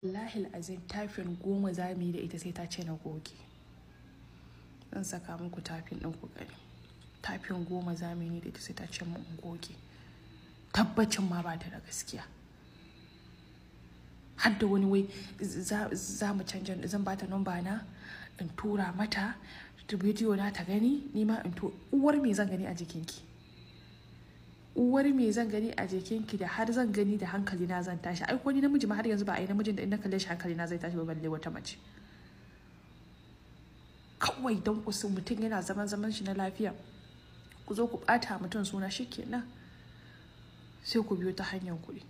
wallahi azim tafin 10 za mu yi da ita sai ta ce na goge. Zan saka muku tafin ɗin ku gani. Tafin 10 za mu yi da ita sai ta ce mu goge. Tabbacin ma ba ta da gaskiya. Har da wani wai za mu canja, zan ba ta namba na in tura mata ta bidiyo na ta gani, ni ma in to uwar me zan gani a jikinki. Uwar me zan gani a jikinki da har zan gani da hankali na zan tashi. Ai ko ni namiji ma har yanzu ba a yi namijin da in na kalle shi hankali na zai tashi ba, balle wata mace. Kawai don kusa mutum yana zaman shi na lafiya, ku zo ku bata mutum suna shikenan sai ku biyo ta hanyar kuɗi.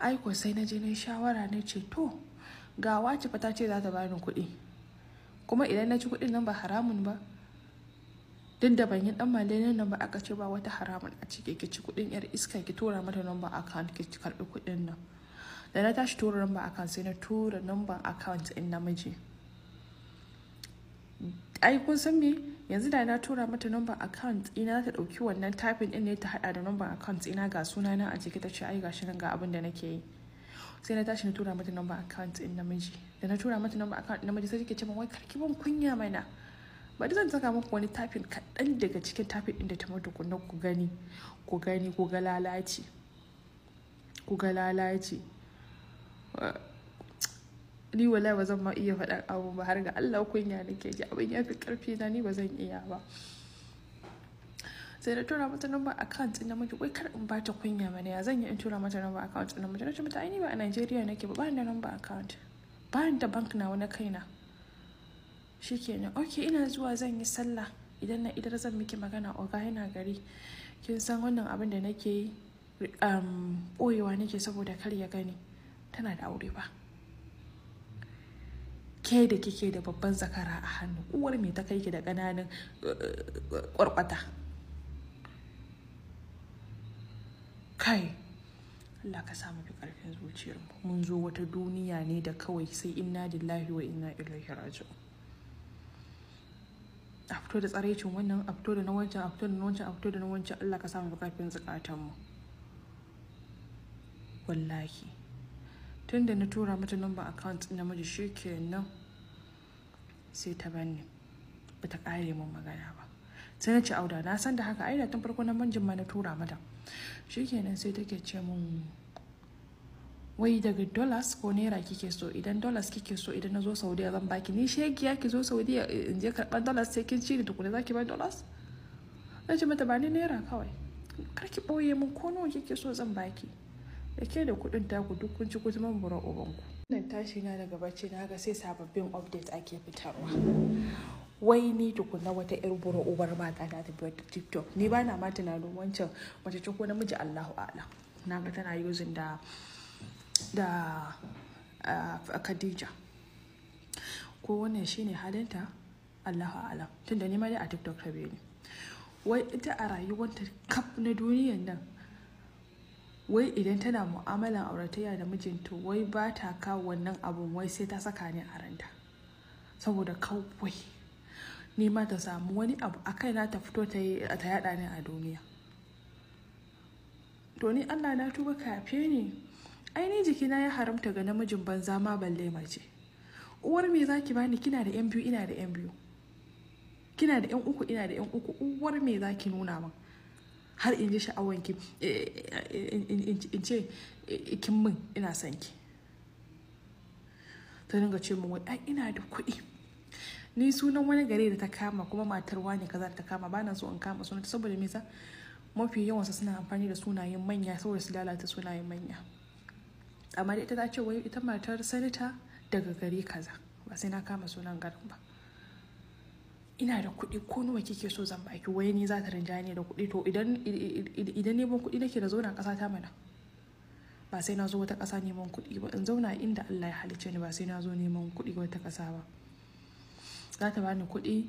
Ai ko sai na je na shawara na ce to ga wace fa ta ce za ta bani kuɗi, kuma idan na ci kuɗin nan ba haramun ba, duk da ban yi dan malin nan ba, aka ce ba wata haramun a ciki, ki ci kuɗin yar iska ki tura mata number account ki karɓi kuɗin nan. Da na tashi tura number account sai na tura number account in namiji. Ai kun san me, yanzu da na tura mata number account ina ta dauki wannan typing din ne ta hada da number account ina ga sunana a jiki, ta ce ai gashi nan ga abin da nake yi. Sai na tashi na tura mata number account in namiji. Da na tura mata number account in namiji sai take ce min wai karki ban kunya mana. Bari zan saka muku wani typing kaɗan daga cikin typing din da ta mutu kunna ku gani ku ga lalaci. Ku ga lalaci. Ni wallahi ba zan ma iya faɗan abu ba, har ga Allah kunya nake ji, abin ya fi ƙarfi na, ni ba zan iya ba. Sai na tura mata number account ɗin namiji, wai kar in bata kunya mana, ya zan yi in tura mata number account ɗin namiji. Na ce mata ai ni ba a Najeriya nake ba, ba ni da number account, ba ni da bank na wani kaina. Shikenan, okay ina zuwa zan yi sallah, idan na idar zan miki magana, oga yana gari, kin san wannan abin da nake yi ɓoyewa nake saboda kar ya gani. Tana da aure ba. Ke da kike da babban zakara a hannu, uwar me ta kai ki da ƙananan ƙwarƙwata. Kai Allah ka samu fi ƙarfin zuciyarmu. Mun zo wata duniya ne da kawai sai innalillahi wa inna ilaihi raji'un. A fito da tsaraicin wannan, a fito da na wancan, a fito da na wancan, a fito da na wancan. Allah ka samu fi ƙarfin zukatanmu. Wallahi tun da na tura mata number account namiji shikenan sai ta bani, bata kare mun magana ba. Sai na ce auda na san da haka, ai da tun farko na manjin ma na tura mata. Shikenan sai take ce mun wai daga dollars ko naira kike so, idan dollars kike so idan na zo Saudiya zan baki. Ni shegiya ki zo Saudiya in je karɓar dollars sai kin ci da tukuna zaki ba dollars? Na ce mata ba ni naira kawai, kar ki ɓoye mun ko nawa kike so zan baki. Da ke da kuɗin taku duk kun ci kuma bura ubanku. Wannan tashi na daga bacci na ga sai sababbin update ake fitarwa. Wai ni tukuna wata yar bura ubar mata ta tafi TikTok. Ni ba na ma tunanin wancan mace ce ko namiji, Allahu a'lam. Na ga tana using da Khadija. Ko wannan shine halinta, Allahu a'lam. Tunda ni ma dai a TikTok ta ni. Wai ita a rayuwarta kaf na duniyan nan, wai idan tana mu'amalan auratayya da mijinta, wai ba ta kawo wannan abun, wai sai ta saka ni a ranta saboda kawai ni ma ta samu wani abu a kaina ta fito ta yada ni a duniya. To ni Allah na tuba kafe ne, ai ni jikina ya haramta ga namijin banza ma balle mace. Uwar me zaki bani, kina da yan biyu ina da yan biyu, kina da yan uku ina da yan uku, uwar me zaki nuna min har in ji sha'awanki in ce kin min ina son ki. Ta dinga ce min wai ai ina da kuɗi, ni sunan wani gari da ta kama kuma matar wani kaza ta kama, bana so in kama sunan ta saboda me yasa mafi yawansa suna amfani da sunayen manya saboda su lalata sunayen manya. Amma da ita ta ce wai ita matar sanita daga gari kaza, ba sai na kama sunan garin ba. Ina da kuɗi ko nawa kike so zan baki, wai ni za ta rinja ne da kuɗi. To idan neman kuɗi nake da zauna ƙasa ta mana, ba sai na zo wata ƙasa neman kuɗi ba, in zauna inda Allah ya halicce ni, ba sai na zo neman kuɗi wata ƙasa ba. Za ta bani kuɗi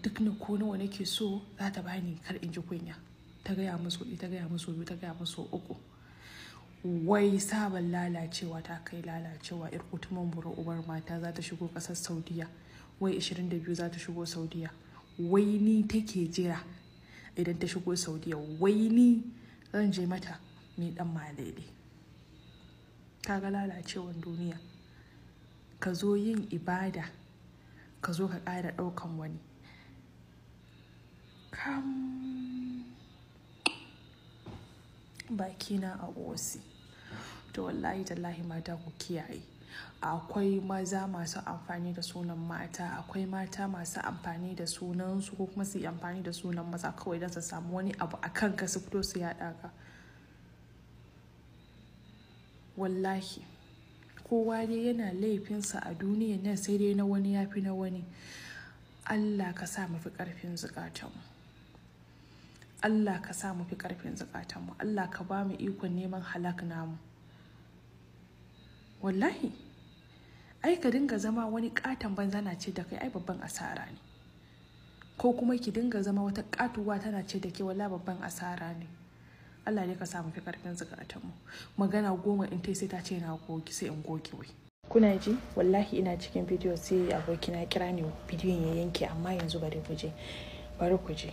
duk na ko nawa nake so, za ta bani kar in ji kunya. Ta gaya musu kuɗi, ta gaya musu biyu, ta gaya musu uku. Wai sabon lalacewa ta kai lalacewa, ir kutumin bura ubar mata za ta shigo ƙasar Saudiya. Wai 22 za ta shigo Saudiya. Wai ni take jira idan ta shigo Saudiya, wai ni zan je mata mai dan malele. Kaga lalacewan duniya. ka zo yin ibada ka zo ka ƙara ɗaukan wani. Bakina a osi. To wallahi tallahi mata ku kiyaye. Akwai maza masu amfani da sunan mata, akwai mata masu amfani da sunansu ko kuma su yi amfani da sunan maza kawai don su samu wani abu a kanka su fito su yaɗa ka. Wallahi kowa dai yana laifinsa a duniya nan, sai dai na wani ya fi na wani. Allah ka sa mu fi ƙarfin zukatanmu. Allah ka sa mu fi ƙarfin zukatanmu. Allah ka ba mu ikon neman halak namu. Wallahi ai ka dinga zama wani ƙaton banza na ce da kai ai babban asara ne, ko kuma ki dinga zama wata ƙatuwa tana ce da ke wallahi babban asara ne. Allah ne ka sa mu fi ƙarfin zukatanmu. Magana 10 in tai sai ta ce na goge, sai in goge wai. Kuna ji wallahi ina cikin bidiyo sai abokina kira ni, bidiyon ya yanke, amma yanzu bari ku je.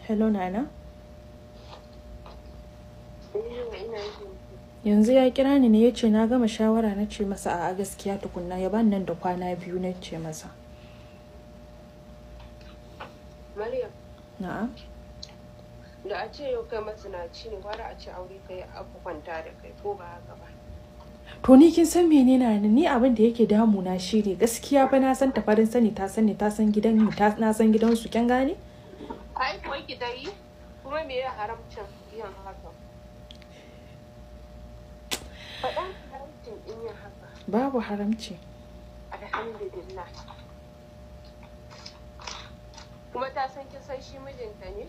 Hello Nana. Yanzu ya kira ni ne ya ce na gama shawara, na ce masa a gaskiya tukunna ya bani nan da kwana 2, na ce masa. Maryam. Na'am. Da a ce yau kai masanaci ne, gwara a ce aure kai abu kwanta da kai, ko ba haka ba? To ni kin san menene ni abin da yake damuna shi ne gaskiya fa na san tafarin sani ta san gidan mu, na san gidansu, kin gane? Ai kuwa ki dai kuma me ya haramcin yin haka? Faɗan haramcin in yin haka. Babu haramci. Alhamdulillah. Kuma ta san kin san shi mijinta ne?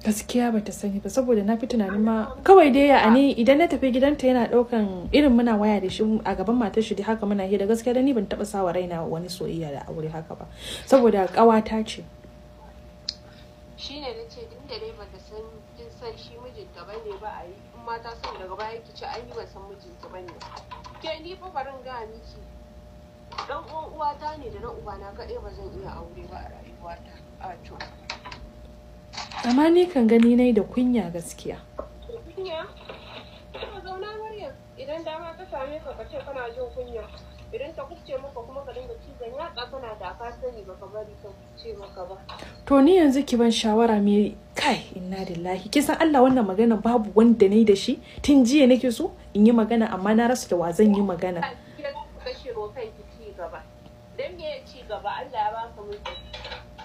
Gaskiya bata sani ba, saboda na fi tunanin ma kawai dai ya ne idan na tafi gidanta yana daukan irin muna waya da shi a gaban matar shi dai haka muna hira. Gaskiya da ni ban taba sawa raina wani soyayya da aure haka ba, saboda kawata ce. Shine nace din da dai bata san kin san shi mijinta bane ba, a yi in ma ta san daga baya ki ce ai ban san mijinta bane. Ke ni fa barin ga miki dan uwan uwata ne da na ubana kadai ba zan iya aure ba a rayuwata. A to amma ni kan gani nai da kunya gaskiya. Kunya? Ka zauna Maryam, idan dama ta same ka kace kana jin kunya, idan ta kuce maka kuma ka dinga cizon yatsa kana da ka sani baka bari ka kuce maka ba. To ni yanzu ki ban shawara me kai, innalillahi. Kin san Allah wannan magana babu wanda nayi da shi tun jiya nake so in yi magana, amma na rasa da wa zan yi magana. Kashe wa kai ki ci gaba. Dan me ya ci gaba? Allah ya baka mutum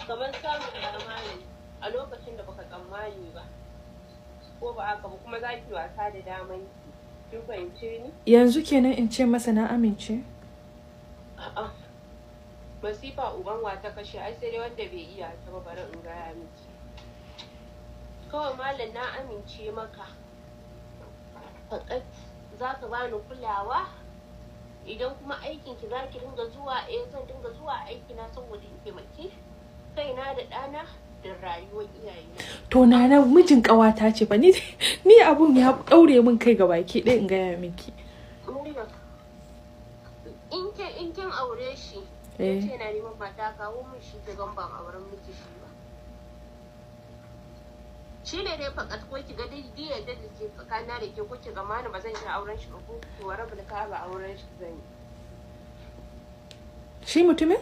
kamar samun zamani a lokacin da baka tsammani ba, ko ba haka ba, kuma za ki wasa da daman kin fahimce ni? Yanzu kenan in ce masa na amince? A'a, masifa uban wa ta kashe, ai sai dai wanda bai iya ta ba. Bari in gaya miki kawai malam, na amince maka fakat za ka bani kulawa. Idan kuma aikinki za ki dinga zuwa, zan dinga zuwa aikina saboda in taimaki kaina da ɗana da rayuwar iyayena. To Nana mijin ƙawata ce fa, ni abun ya ɗaure min kai ga baki ɗaya in gaya miki. In kin aure shi, yace na neman mata, kawo min shi ta gan ban auren miki shi ba. Shi ne dai fakat ko ki ga dai yadda da ke tsakana da ke, ko ki ga mani ba zan iya auren shi ba, ko ki wa rabu da ka ba auren shi zan yi. Shi mutumin?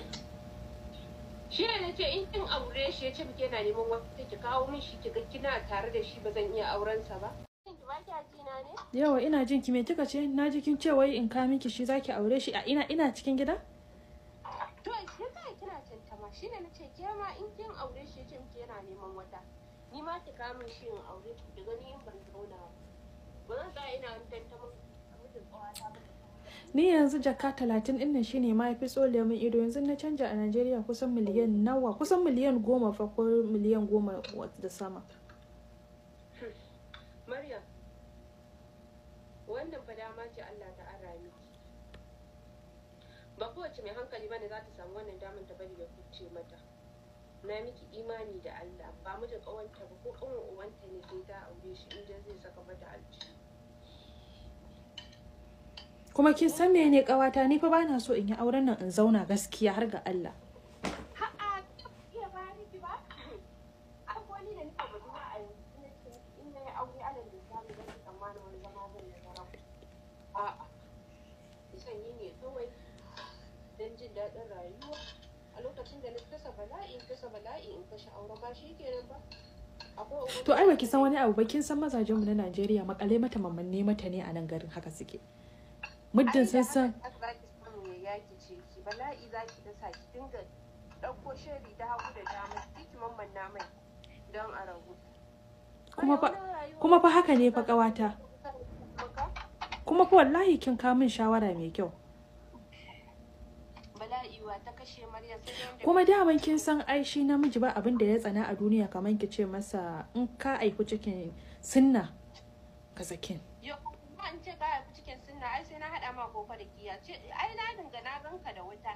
Shi ne na ce in kin aure shi, ya ce muke na neman wata, ki kawo min shi ki ga kina tare da shi, ba zan iya auren sa ba. Yawa ina jin ki, me kika ce? Na ji kin ce wai in ka miki shi zaki aure shi a ina cikin gida? To ke kai kina tantama. Shi ne na ce ke ma in kin aure shi, ya ce muke yana neman wata, ni ma ki kawo min shi in aure ki, ki gani in ban zauna ba zan sa ina tantama mutum tsawata ba. Ni yanzu jaka 30 ɗin nan shine ma yafi tsole min ido. Yanzu na canja a Najeriya kusan miliyan nawa, kusan miliyan 10 fa, ko miliyan 10 da sama. Maryam, wannan fa dama ce Allah ta ara miki. Ba kowace mai hankali bane za ta samu wannan damar ta bari ya kuce mata. Na miki imani da Allah, ba mijin ƙawanta ba ko ƙanwar uwanta ne sai ta aure shi inda zai saka mata aljihu. Kuma kin san mene ƙawata, ni fa bana so in yi auren nan in zauna gaskiya har ga Allah. Ha'a, iya ba ni ba. Ai ko ni da nake ba zuwa a yanzu in na yi aure ana da samu da tsammanin yi ne kawai don jin daɗin rayuwa. A lokacin da na kasa bala'i in kashe auren ba shi kenan ba. To ai baki san wani abu ba, kin san mazajenmu na Najeriya makale mata mamanne mata ne a nan garin haka suke. Muddin sun san yaki ce ki bala'i zaki ta saki dinga dauko shari da hagu da dama ki mamman na mai don a ragu. Kuma fa haka ne fa kawata. Kuma fa wallahi kin kawo min shawara mai kyau. Ta kashe Maryam sai kuma daman kin san ai shi namiji ba abin da ya tsana a duniya kamar ki ce masa in ka aiku cikin sunna ka sakin. Yo kuma in ce ka aiku cikin sunna ai sai na hada ma kofa da kiya ce ai na dinga na ganka da wuta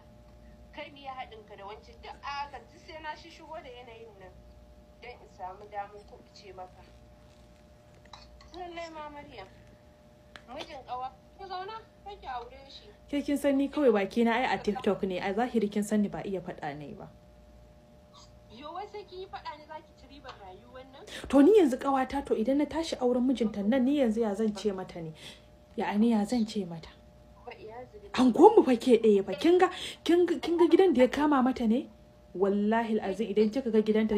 kai mi ya hadin ka da wancan duk a kan sai na shi shigo da yanayin nan dan in samu damar kuɓuce maka. Lallai ma Maryam mijin kawa ku zauna kake aure shi. Ke kin san ni kawai baki na ai a TikTok ne, a zahiri kin san ni ba iya faɗa ne ba. Yo wai sai ki faɗa ne zaki ci ribar rayuwar nan? To ni yanzu kawata to idan na tashi auren mijinta nan ni yanzu ya zan ce mata ne. Ya zan ce mata. An gomu fa ke ɗaya fa kin ga gidan da ya kama mata ne? Wallahi alazim idan kika ga gidanta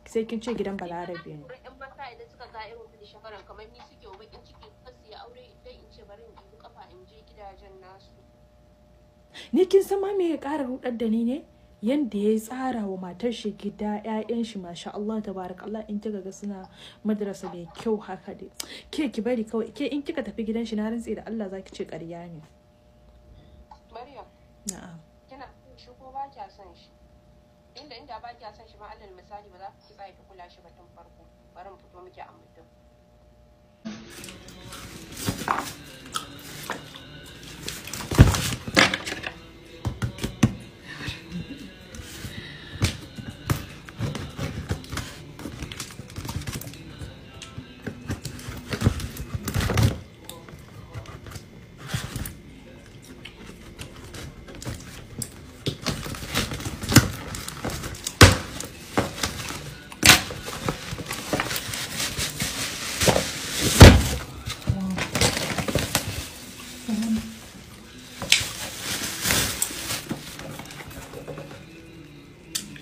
sai kin ce gidan Balarabe ne. Ɗan mata idan suka ga irin kudi shakaran kamar ni suke bakin ciki kasu ya aure idan in ce bari in yi kafa in je gidajen nasu. Ni kin san ma me ya ƙara rudar da ni ne? Yanda ya tsara wa matar shi gida, ƴaƴan shi masha Allah tabarakallah, in kika ga suna madrasa mai kyau haka dai. Ke ki bari kawai, ke in kika tafi gidan shi na rantsi da Allah zaki ce ƙarya ne. Maryam. Na'am. Kina shi ko ba kya son shi? Inda ba kya son shi ma alal misali ba za ki tsaya ki kula shi ba tun farko. Bari mu fito miki a mutum.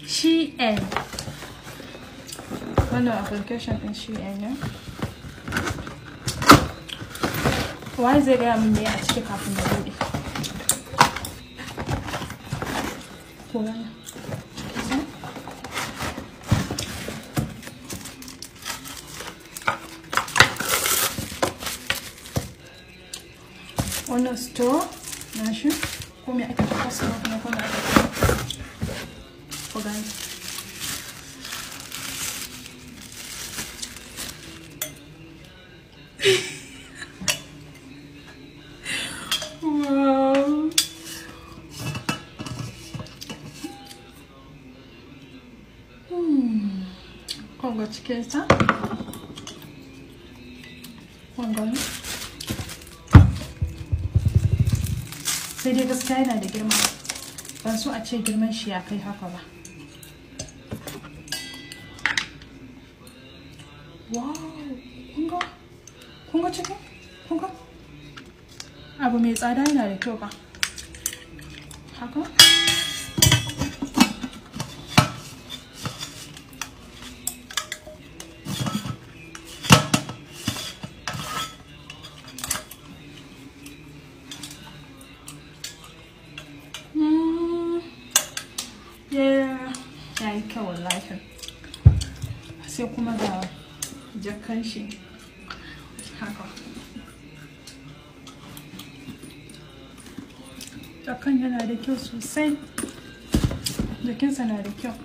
Shein. Wannan application ɗin Shein ne. Wai zai gaya min me a ciki kafin na buɗe. Wannan store na shi ko me ake fasa kuma ko me ake gani. Wow. Kongo cikin sa. Kongo. Sai dai gaskiya yana da girma. Ban so a ce girman shi ya kai haka ba. Wow, kunga cikin? Kunga? Abu mai tsada yana da kyau ba. Haka? Yeah, ya yi kyau wallahi. Sai kuma ga jakan shi haka. Jakan yana da kyau sosai, jakinsa na da kyau.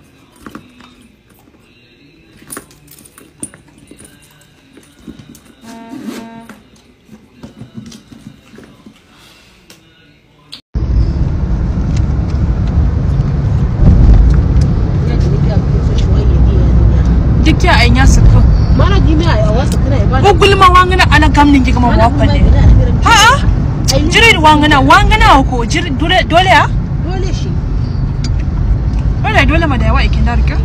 Duk ya ayin ya suka. Gulma wangana ana gamnin giga ma wakon ne. Ha? Jiri wangana ko jiri dole ya? Dole shi. Dole ma da yawa ikin da rike.